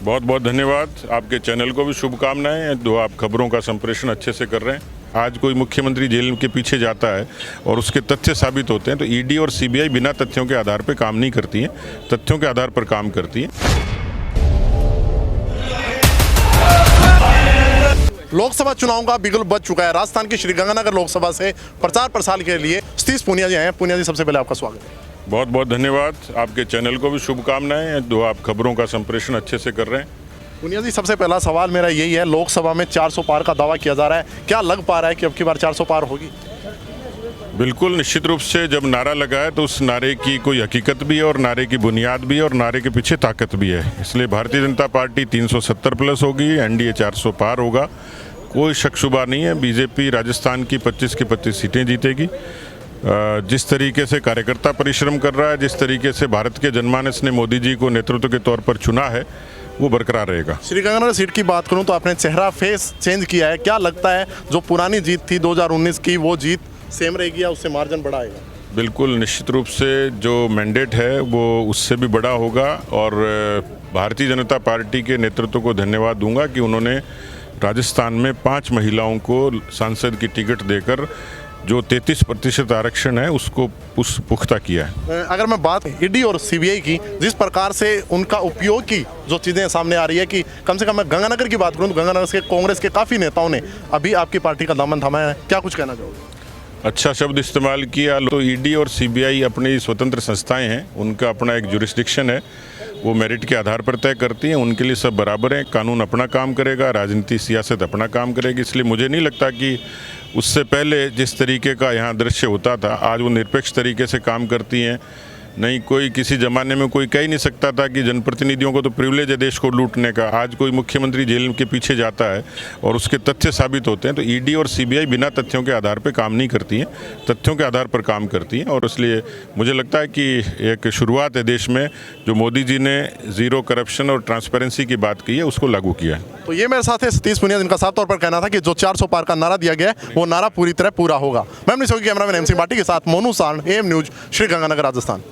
बहुत बहुत धन्यवाद। आपके चैनल को भी शुभकामनाएं। जो आप खबरों का संप्रेषण अच्छे से कर रहे हैं। आज कोई मुख्यमंत्री जेल के पीछे जाता है और उसके तथ्य साबित होते हैं तो ईडी और सीबीआई बिना तथ्यों के आधार पर काम नहीं करती हैं, तथ्यों के आधार पर काम करती हैं। लोकसभा चुनाव का बिगुल बज चुका है। राजस्थान की श्रीगंगानगर लोकसभा से प्रचार प्रसार के लिए सतीश पूनिया जी आए हैं। पूनिया जी, सबसे पहले आपका स्वागत है। बहुत बहुत धन्यवाद। आपके चैनल को भी शुभकामनाएं। जो आप खबरों का संप्रेषण अच्छे से कर रहे हैं। पूनिया जी, सबसे पहला सवाल मेरा यही है, लोकसभा में 400 पार का दावा किया जा रहा है, क्या लग पा रहा है कि अब की बार 400 पार होगी? बिल्कुल, निश्चित रूप से जब नारा लगा है तो उस नारे की कोई हकीकत भी है और नारे की बुनियाद भी है और नारे के पीछे ताकत भी है। इसलिए भारतीय जनता पार्टी 370 प्लस होगी, एनडीए 400 पार होगा, कोई शक शुबा नहीं है। बीजेपी राजस्थान की 25 की 25 सीटें जीतेगी। जिस तरीके से कार्यकर्ता परिश्रम कर रहा है, जिस तरीके से भारत के जनमानस ने मोदी जी को नेतृत्व के तौर पर चुना है, वो बरकरार रहेगा। श्रीगंगानगर सीट की बात करूं तो आपने चेहरा फेस चेंज किया है, क्या लगता है जो पुरानी जीत थी 2019 की, वो जीत सेम रहेगी या उससे मार्जिन बढ़ाएगा? बिल्कुल, निश्चित रूप से जो मैंडेट है वो उससे भी बड़ा होगा और भारतीय जनता पार्टी के नेतृत्व को धन्यवाद दूंगा कि उन्होंने राजस्थान में 5 महिलाओं को सांसद की टिकट देकर जो 33% आरक्षण है उसको पुख्ता किया है। अगर मैं बात ईडी और सीबीआई की, जिस प्रकार से उनका उपयोग की जो चीज़ें सामने आ रही है कि कम से कम मैं गंगानगर की बात करूं तो गंगानगर के कांग्रेस के काफ़ी नेताओं ने अभी आपकी पार्टी का दामन थामा है, क्या कुछ कहना चाहोगे? अच्छा शब्द इस्तेमाल किया। तो ईडी और सीबीआई अपनी स्वतंत्र संस्थाएं हैं, उनका अपना एक जुरिस्डिक्शन है, वो मेरिट के आधार पर तय करती हैं। उनके लिए सब बराबर हैं। कानून अपना काम करेगा, राजनीति सियासत अपना काम करेगी। इसलिए मुझे नहीं लगता कि उससे पहले जिस तरीके का यहाँ दृश्य होता था, आज वो निरपेक्ष तरीके से काम करती हैं। नहीं, कोई किसी ज़माने में कोई कह ही नहीं सकता था कि जनप्रतिनिधियों को तो प्रिविलेज है देश को लूटने का। आज कोई मुख्यमंत्री जेल के पीछे जाता है और उसके तथ्य साबित होते हैं तो ईडी और सीबीआई बिना तथ्यों के आधार पर काम नहीं करती हैं, तथ्यों के आधार पर काम करती हैं। और इसलिए मुझे लगता है कि एक शुरुआत है देश में, जो मोदी जी ने ज़ीरो करप्शन और ट्रांसपेरेंसी की बात की है उसको लागू किया है। तो ये मेरे साथ है सतीश पूनिया, जिनका साफ तौर पर कहना था कि जो 400 पार का नारा दिया गया है वो नारा पूरी तरह पूरा होगा। मैं अपनी कैमरामैन MC बाटी के साथ मोनू सांड, AM न्यूज़, श्रीगंगानगर, राजस्थान।